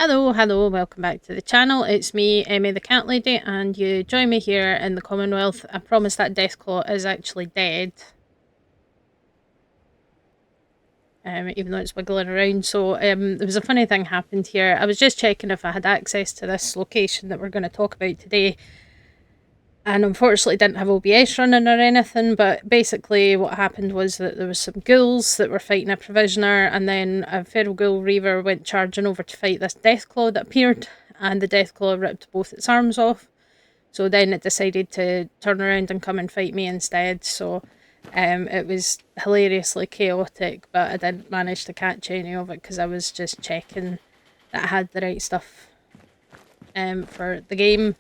Hello, welcome back to the channel. It's me, Emmy the Cat Lady, and you join me here in the Commonwealth. I promise that Deathclaw is actually dead. Even though it's wiggling around. So there was a funny thing happened here. I was just checking if I had access to this location that we're going to talk about today. And unfortunately didn't have OBS running or anything, but basically what happened was that there was some ghouls that were fighting a provisioner, and then a feral ghoul reaver went charging over to fight this Deathclaw that appeared, and the Deathclaw ripped both its arms off. So then it decided to turn around and come and fight me instead. So it was hilariously chaotic, but I didn't manage to catch any of it because I was just checking that I had the right stuff for the game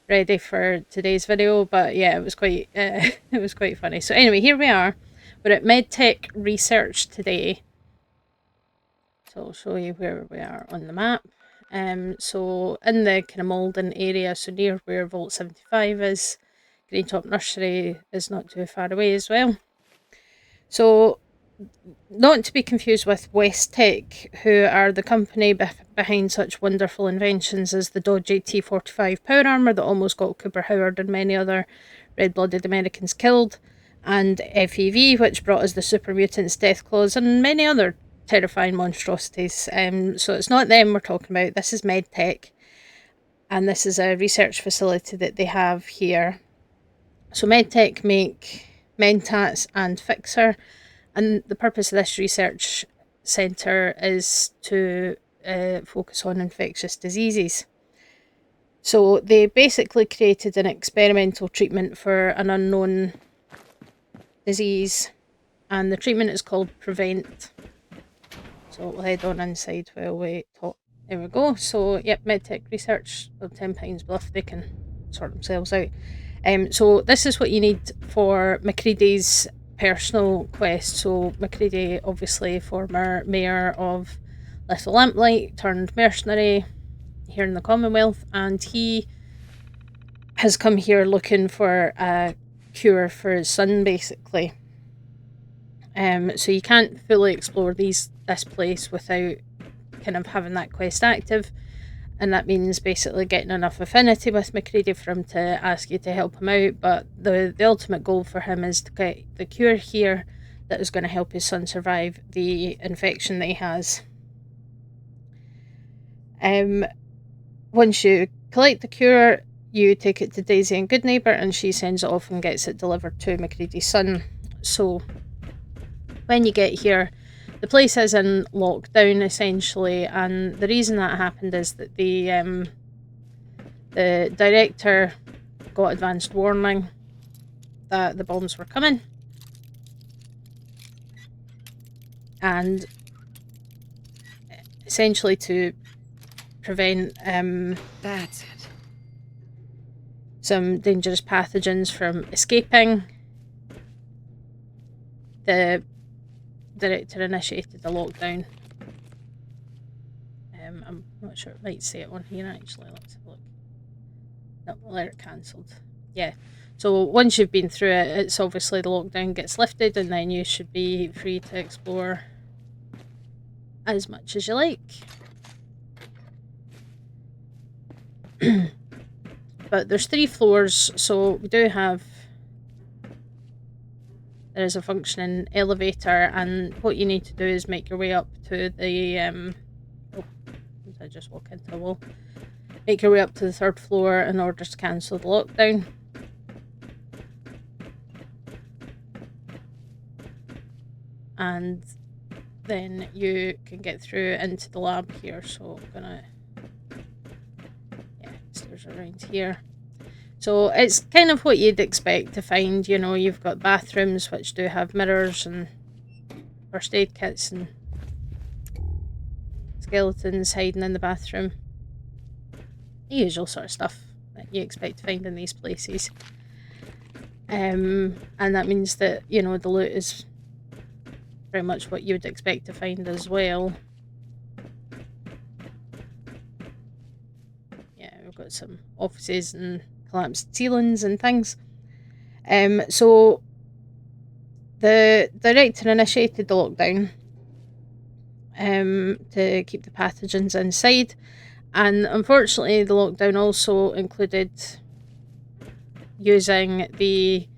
ready for today's video. But yeah, it was quite it was quite funny. So anyway, here we are. We're at Med-Tek research today. So I'll show you where we are on the map. So in the kind of Malden area, so near where Vault 75 is, Greentop Nursery is not too far away as well. So not to be confused with West-Tek, who are the company behind such wonderful inventions as the dodgy T-45 power armour that almost got Cooper Howard and many other red-blooded Americans killed, and FEV, which brought us the super mutants, Deathclaws, and many other terrifying monstrosities. So it's not them we're talking about. This is Med-Tek, and this is a research facility that they have here. So Med-Tek make Mentats and Fixer, and the purpose of this research centre is to focus on infectious diseases. So they basically created an experimental treatment for an unknown disease, and the treatment is called Prevent. So we'll head on inside while we talk. There we go. So yep, Med-Tek research of £10 bluff. They can sort themselves out. So this is what you need for MacCready's personal quest. So MacCready, obviously former mayor of Little Lamplight turned mercenary here in the Commonwealth, and he has come here looking for a cure for his son, basically. So you can't fully explore this place without kind of having that quest active, and that means basically getting enough affinity with MacCready for him to ask you to help him out. But the ultimate goal for him is to get the cure here that is going to help his son survive the infection that he has. Once you collect the cure, you take it to Daisy and Goodneighbour, and she sends it off and gets it delivered to MacCready's son. So when you get here, the place is in lockdown essentially, and the reason that happened is that the director got advanced warning that the bombs were coming, and essentially to prevent That's it. some dangerous pathogens from escaping, the director initiated a lockdown. I'm not sure, it might say it on here actually. Let's have a look. No, alert cancelled. Yeah. So once you've been through it, it's obviously the lockdown gets lifted, and then you should be free to explore as much as you like. But there's 3 floors, so we do have, there is a functioning elevator, and what you need to do is make your way up to the oh, did I just walk into a wall? Make your way up to the 3rd floor in order to cancel the lockdown. And then you can get through into the lab here. So I'm gonna, yeah, stairs around here. So it's kind of what you'd expect to find. You know, you've got bathrooms which do have mirrors and first aid kits and skeletons hiding in the bathroom. The usual sort of stuff that you expect to find in these places. And that means that, you know, the loot is very much what you would expect to find as well. Yeah, we've got some offices and collapsed ceilings and things. So the director initiated the lockdown, to keep the pathogens inside. And unfortunately, the lockdown also included using the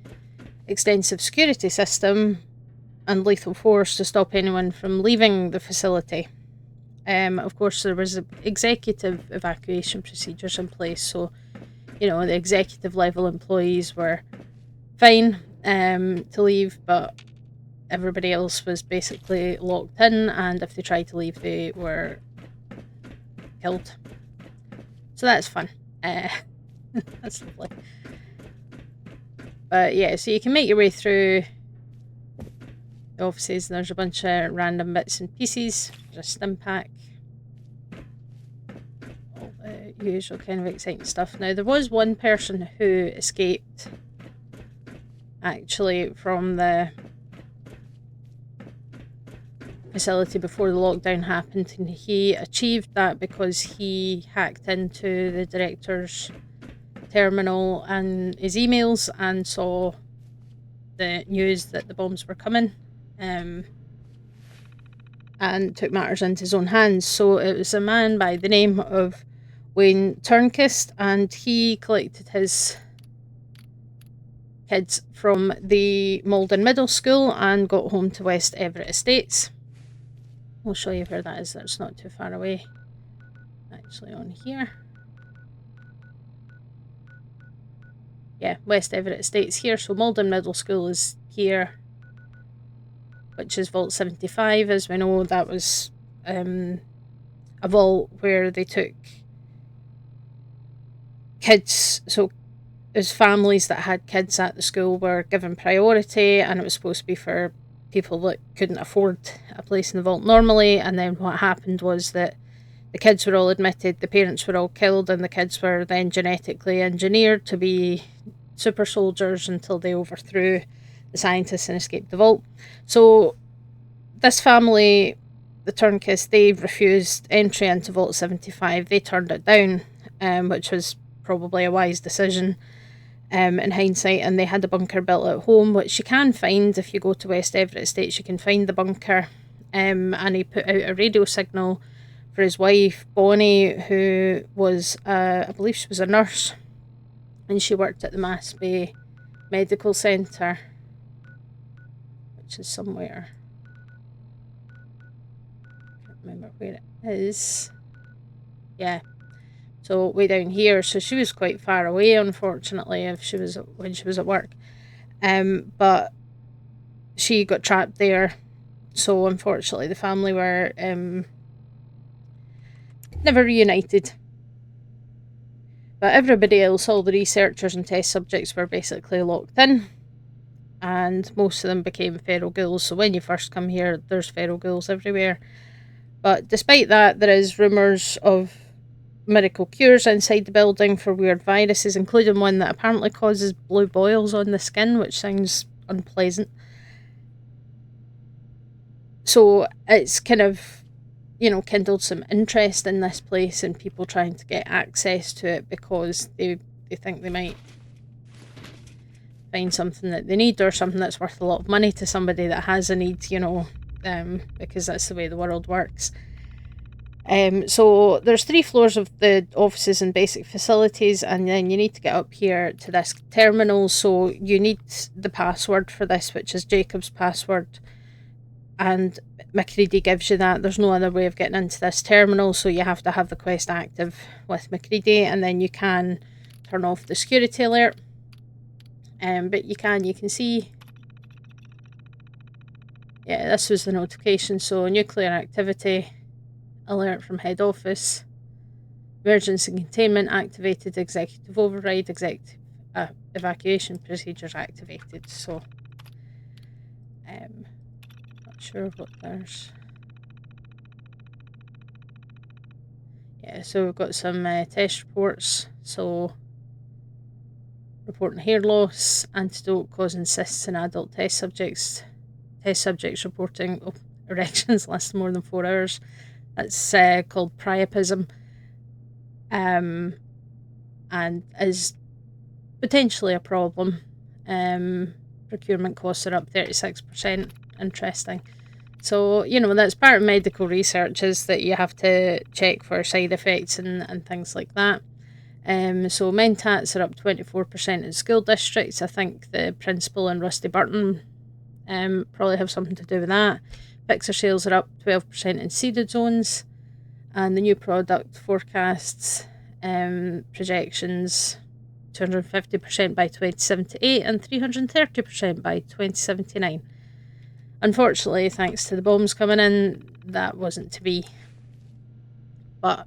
extensive security system and lethal force to stop anyone from leaving the facility. Of course, there was executive evacuation procedures in place, so the executive level employees were fine to leave, but everybody else was basically locked in, and if they tried to leave, they were killed. So that's fun. That's lovely. But yeah, so you can make your way through the offices, and there's a bunch of random bits and pieces. There's a stim pack. All the usual kind of exciting stuff. Now, there was one person who escaped, actually, from the facility before the lockdown happened, and he achieved that because he hacked into the director's terminal and his emails and saw the news that the bombs were coming, and took matters into his own hands. So it was a man by the name of Wayne Tournquist, and he collected his kids from the Malden Middle School and got home to West Everett Estates. I'll show you where that is. That's not too far away. Actually on here. Yeah, West Everett Estates here. So Malden Middle School is here, which is Vault 75. As we know, that was a vault where they took kids. So as families that had kids at the school were given priority, and it was supposed to be for people that couldn't afford a place in the vault normally. And then what happened was that the kids were all admitted, the parents were all killed, and the kids were then genetically engineered to be super soldiers until they overthrew the scientists and escaped the vault. So this family, the Tournquist, they refused entry into Vault 75. They turned it down, which was probably a wise decision in hindsight, and they had a bunker built at home, which you can find if you go to West Everett Estates. You can find the bunker, and he put out a radio signal for his wife, Bonnie, who was, I believe she was a nurse, and she worked at the Mass Bay Medical Centre, which is somewhere. I can't remember where it is. Yeah. So way down here. So she was quite far away, unfortunately, when she was at work. But she got trapped there. So unfortunately, the family were never reunited. But everybody else, all the researchers and test subjects, were basically locked in, and most of them became feral ghouls. So when you first come here, there's feral ghouls everywhere. But despite that, there is rumours of miracle cures inside the building for weird viruses, including one that apparently causes blue boils on the skin, which sounds unpleasant. So it's kind of, kindled some interest in this place and people trying to get access to it because they think they might find something that they need, or something that's worth a lot of money to somebody that has a need, because that's the way the world works. So there's 3 floors of the offices and basic facilities, and then you need to get up here to this terminal. So you need the password for this, which is Jacob's password, and MacCready gives you that. There's no other way of getting into this terminal, so you have to have the quest active with MacCready, and then you can turn off the security alert. But you can see, yeah, this was the notification. So nuclear activity alert from head office, emergency containment activated, executive override, executive evacuation procedures activated. So not sure what there's. Yeah, so we've got some test reports. So reporting hair loss, antidote causing cysts in adult test subjects. Test subjects reporting erections lasting more than 4 hours. That's called priapism, and is potentially a problem. Procurement costs are up 36%. Interesting. So, you know, that's part of medical research, is that you have to check for side effects and things like that. So Mentats are up 24% in school districts. I think the principal in Rusty Burton probably have something to do with that. Fixer sales are up 12% in seeded zones. And the new product forecasts projections 250% by 2078 and 330% by 2079. Unfortunately, thanks to the bombs coming in, that wasn't to be. But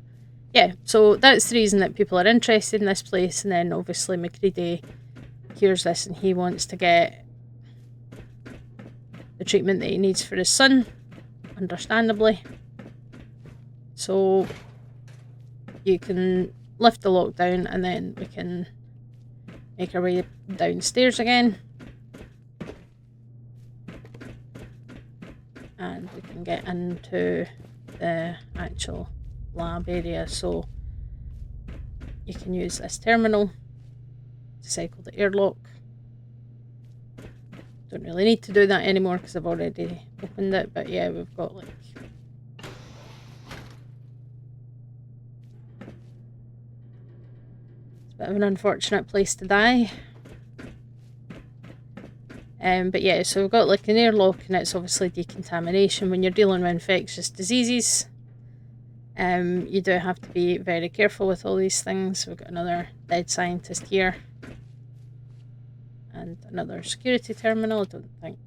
yeah, so that's the reason that people are interested in this place. And then obviously MacCready hears this and he wants to get the treatment that he needs for his son, understandably. So you can lift the lockdown and then we can make our way downstairs again. And we can get into the actual lab area. So you can use this terminal to cycle the airlock. Don't really need to do that anymore because I've already opened it, but yeah, we've got like it's a bit of an unfortunate place to die. But yeah, so we've got like an airlock and it's obviously decontamination. When you're dealing with infectious diseases, you do have to be very careful with all these things. We've got another dead scientist here. And another security terminal, I don't think.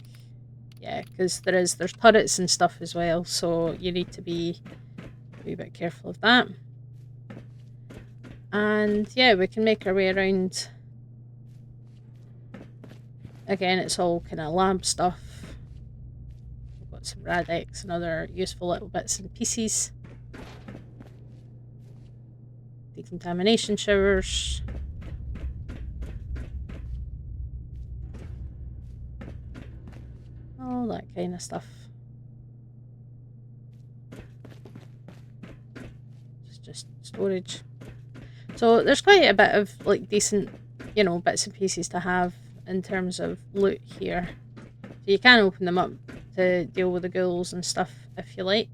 Yeah, because there's turrets and stuff as well, so you need to be a wee bit careful of that. And yeah, we can make our way around. Again, it's all kind of lab stuff. We've got some Radex and other useful little bits and pieces. Decontamination showers. All that kind of stuff. It's just storage. So there's quite a bit of like decent, you know, bits and pieces to have in terms of loot here. So you can open them up to deal with the ghouls and stuff if you like.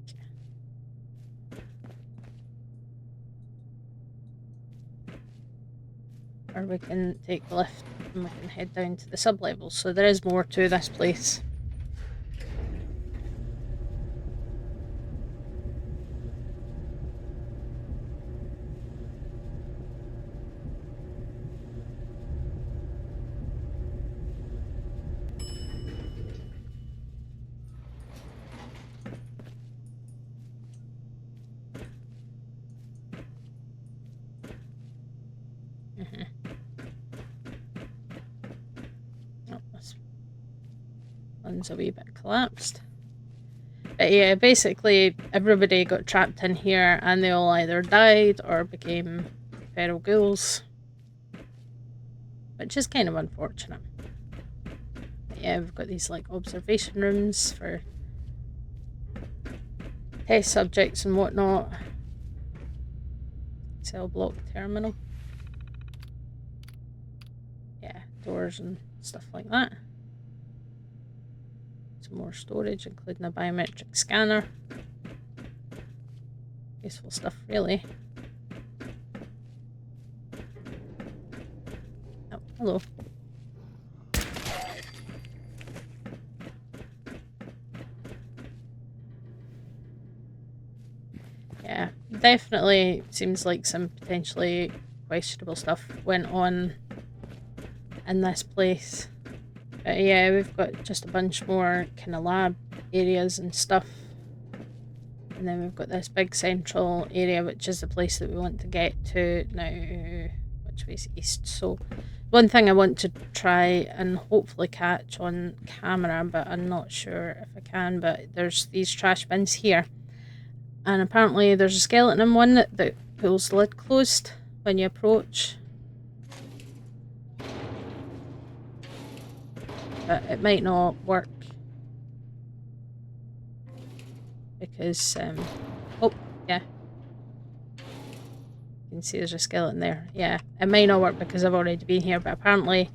Or we can take the lift and we can head down to the sub-levels. So there is more to this place. Oh, this one's a wee bit collapsed. But yeah, basically everybody got trapped in here and they all either died or became feral ghouls. Which is kind of unfortunate. But yeah, we've got these like observation rooms for test subjects and whatnot. Cell block terminal. Yeah, doors and stuff like that. Some more storage, including a biometric scanner. Useful stuff, really. Oh, hello. Yeah, definitely seems like some potentially questionable stuff went on in this place. But yeah, we've got just a bunch more kind of lab areas and stuff. And then we've got this big central area, which is the place that we want to get to now, which way's east. So one thing I want to try and hopefully catch on camera, but I'm not sure if I can, but there's these trash bins here. And apparently there's a skeleton in one that pulls the lid closed when you approach. But it might not work. Because, oh, yeah. You can see there's a skeleton there. Yeah, it might not work because I've already been here, but apparently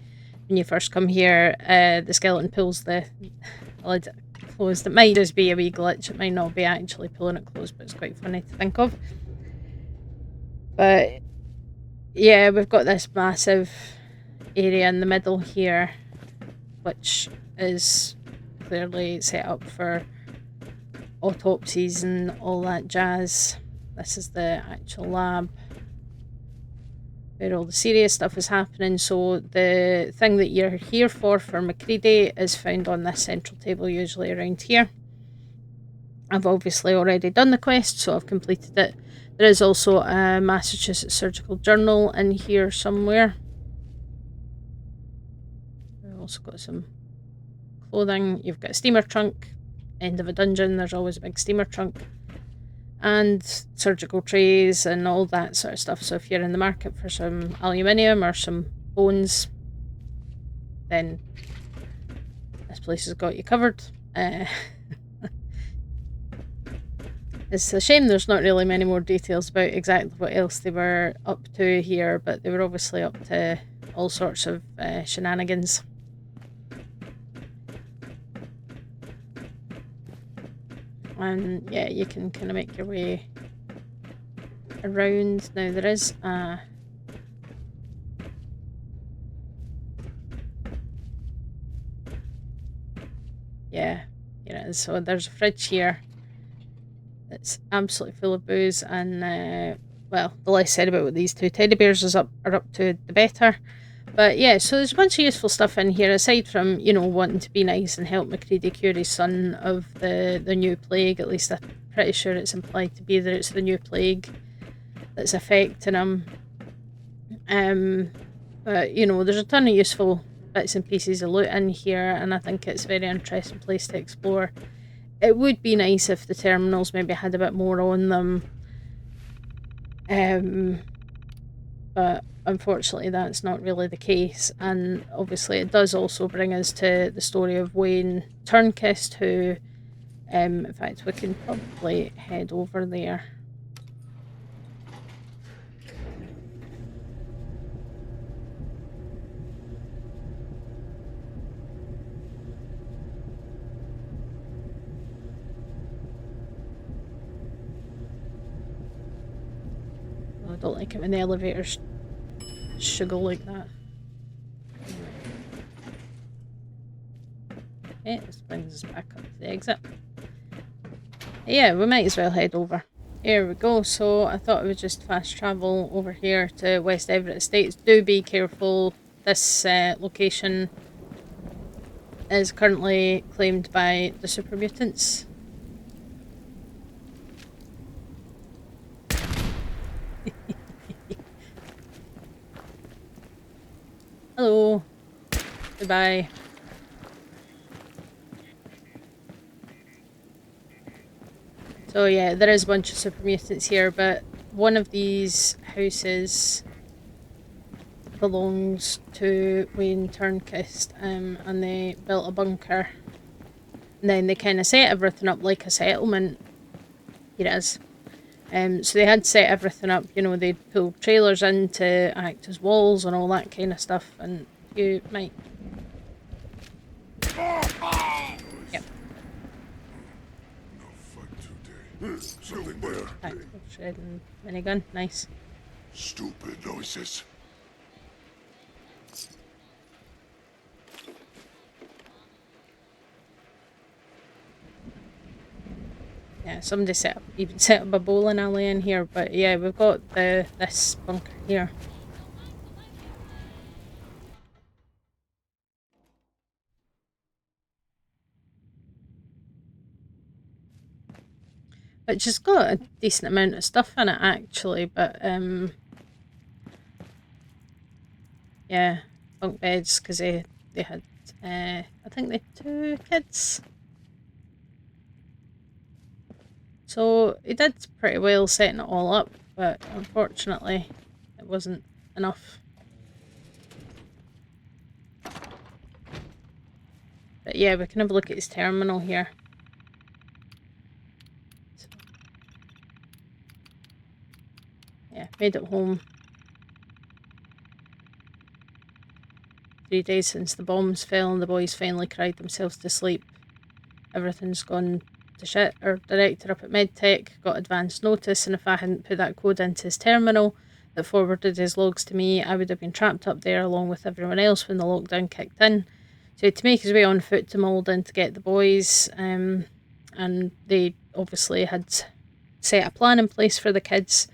when you first come here, the skeleton pulls the lid closed. It might just be a wee glitch, it might not be actually pulling it closed, but it's quite funny to think of. But yeah, we've got this massive area in the middle here, which is clearly set up for autopsies and all that jazz. This is the actual lab where all the serious stuff is happening. So the thing that you're here for MacCready is found on this central table, usually around here. I've obviously already done the quest, so I've completed it. There is also a Massachusetts Surgical Journal in here somewhere. We've also got some clothing. You've got a steamer trunk. End of a dungeon, there's always a big steamer trunk. And surgical trays and all that sort of stuff. So if you're in the market for some aluminium or some bones, then this place has got you covered. It's a shame there's not really many more details about exactly what else they were up to here, but they were obviously up to all sorts of shenanigans. And yeah, you can kind of make your way around. Now there is a so there's a fridge here that's absolutely full of booze, and well, the less said about what these two teddy bears are up to, the better. But yeah, so there's a bunch of useful stuff in here, aside from, wanting to be nice and help MacCready cure his son of the new plague. At least I'm pretty sure it's implied to be that it's the new plague that's affecting him. But, there's a ton of useful bits and pieces of loot in here, and I think it's a very interesting place to explore. It would be nice if the terminals maybe had a bit more on them. But unfortunately that's not really the case, and obviously it does also bring us to the story of Wayne Tournquist, who in fact we can probably head over there. I don't like it when the elevators sugar like that. Okay, this brings us back up to the exit. Yeah, we might as well head over. Here we go. So I thought I would just fast travel over here to West Everett Estates. Do be careful. This location is currently claimed by the super mutants. Hello. Goodbye. So yeah, there is a bunch of super mutants here, but one of these houses belongs to Wayne Tournquist, and they built a bunker. And then they kind of set everything up like a settlement. Here it is. So they had set everything up, they'd pull trailers in to act as walls and all that kind of stuff, and you might... Yep. Something there. Tactical shred and minigun, nice. Stupid noises. Yeah, somebody even set up a bowling alley in here, but yeah, we've got this bunker here. Which has got a decent amount of stuff in it actually, but yeah, bunk beds, because they had I think they had 2 kids. So he did pretty well setting it all up, but unfortunately it wasn't enough. But yeah, we can have a look at his terminal here. So, yeah, made it home. 3 days since the bombs fell and the boys finally cried themselves to sleep. everything's gone to shit. Our director up at Med-Tek got advance notice, and if I hadn't put that code into his terminal that forwarded his logs to me, I would have been trapped up there along with everyone else when the lockdown kicked in. So he had to make his way on foot to Malden to get the boys, and they obviously had set a plan in place for the kids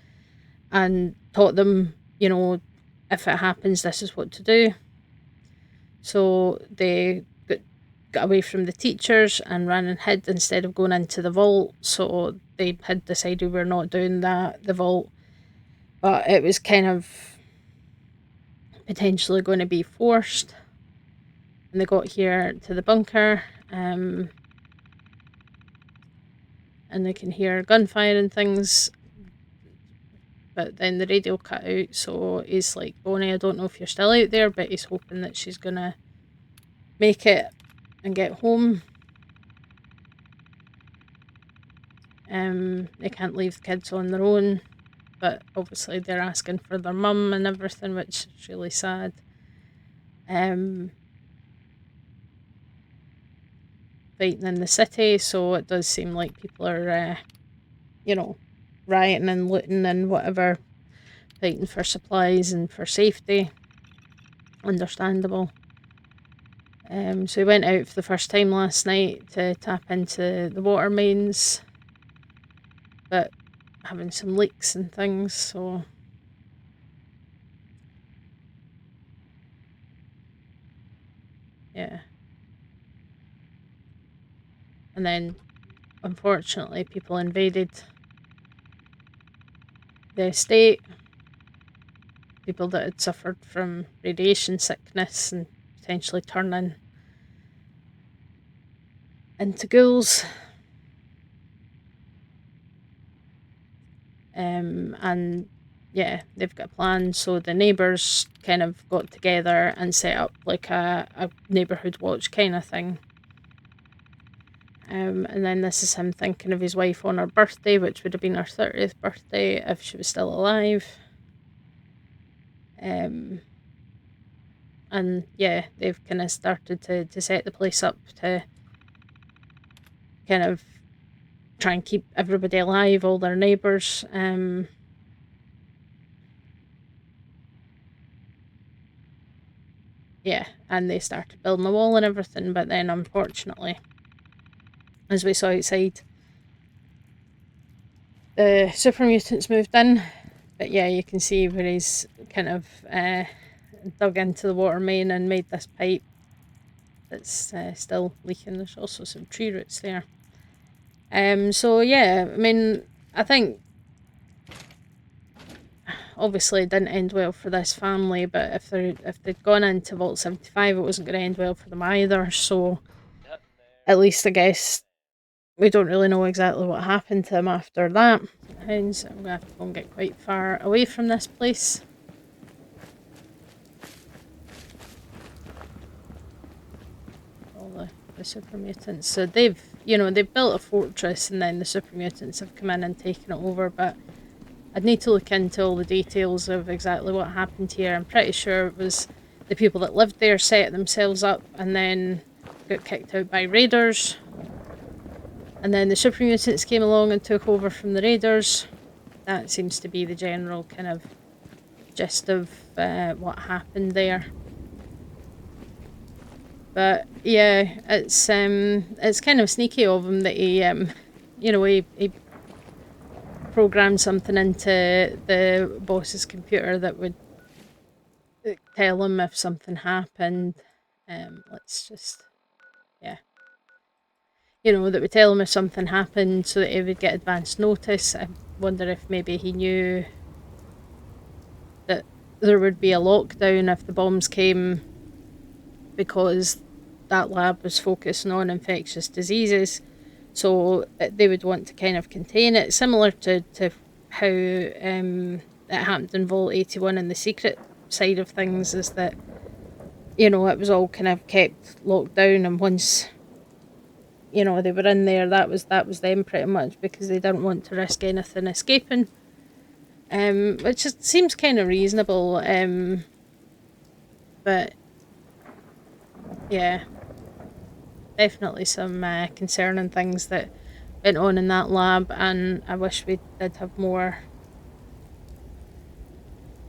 and taught them, you know, if it happens, this is what to do. So they got away from the teachers and ran and hid instead of going into the vault. So they had decided we're not doing that, the vault. But it was kind of potentially going to be forced. And they got here to the bunker, and they can hear gunfire and things. But then the radio cut out, so he's like, Bonnie, I don't know if you're still out there, but he's hoping that she's gonna make it and get home. They can't leave the kids on their own, but obviously they're asking for their mum and everything, which is really sad. Fighting in the city, so it does seem like people are, rioting and looting and whatever, fighting for supplies and for safety. Understandable. So we went out for the first time last night to tap into the water mains, but having some leaks and things, so yeah. And then, unfortunately, people invaded the estate. People that had suffered from radiation sickness and potentially turning into ghouls. And yeah, they've got a plan. So the neighbours kind of got together and set up like a neighbourhood watch kind of thing. And then this is him thinking of his wife on her birthday, which would have been her 30th birthday if she was still alive. And yeah, they've kind of started to set the place up to kind of try and keep everybody alive, all their neighbours. Yeah, and they started building the wall and everything, but then unfortunately, as we saw outside, the super mutants moved in. But yeah, you can see where he's kind of dug into the water main and made this pipe that's still leaking. There's also some tree roots there. So yeah, I mean, I think obviously it didn't end well for this family, but if they'd gone into Vault 75, it wasn't going to end well for them either. So at least I guess we don't really know exactly what happened to them after that. Hence, I'm going to have to go and get quite far away from this place. All the super mutants. So they've built a fortress, and then the super mutants have come in and taken it over, but I'd need to look into all the details of exactly what happened here. I'm pretty sure it was the people that lived there set themselves up and then got kicked out by raiders. And then the super mutants came along and took over from the raiders. That seems to be the general kind of gist of what happened there. But yeah, it's kind of sneaky of him that he programmed something into the boss's computer that would tell him if something happened. Let's just, yeah. That would tell him if something happened so that he would get advance notice. I wonder if maybe he knew that there would be a lockdown if the bombs came, because that lab was focusing on infectious diseases. So they would want to kind of contain it, similar to how it happened in Vault 81 and the secret side of things, is that, it was all kind of kept locked down, and once, they were in there, that was them pretty much, because they didn't want to risk anything escaping. Which seems kind of reasonable, but yeah. definitely some concerning things that went on in that lab, and I wish we did have more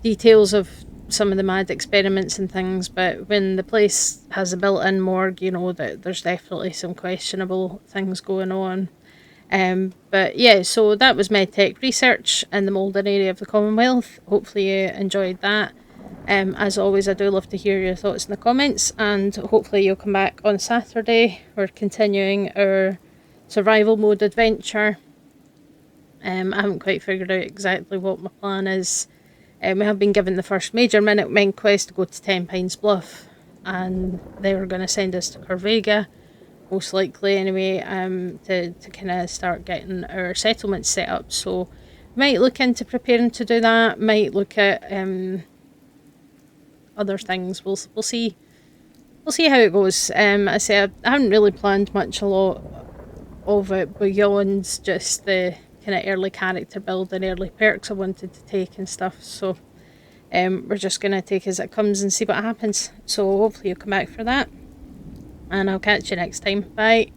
details of some of the mad experiments and things. But when the place has a built-in morgue, you know that there's definitely some questionable things going on. But yeah, so that was Med-Tek research in the Malden area of the Commonwealth. Hopefully you enjoyed that. As always, I do love to hear your thoughts in the comments, and hopefully you'll come back on Saturday. We're continuing our survival mode adventure. I haven't quite figured out exactly what my plan is. We have been given the first major Minutemen quest to go to 10 Pines Bluff, and they were going to send us to Corvega, most likely anyway, to kind of start getting our settlements set up. So might look into preparing to do that, might look at other things. We'll see. We'll see how it goes. I say I haven't really planned a lot of it beyond just the kind of early character build and early perks I wanted to take and stuff. So we're just gonna take as it comes and see what happens. So hopefully you'll come back for that, and I'll catch you next time. Bye.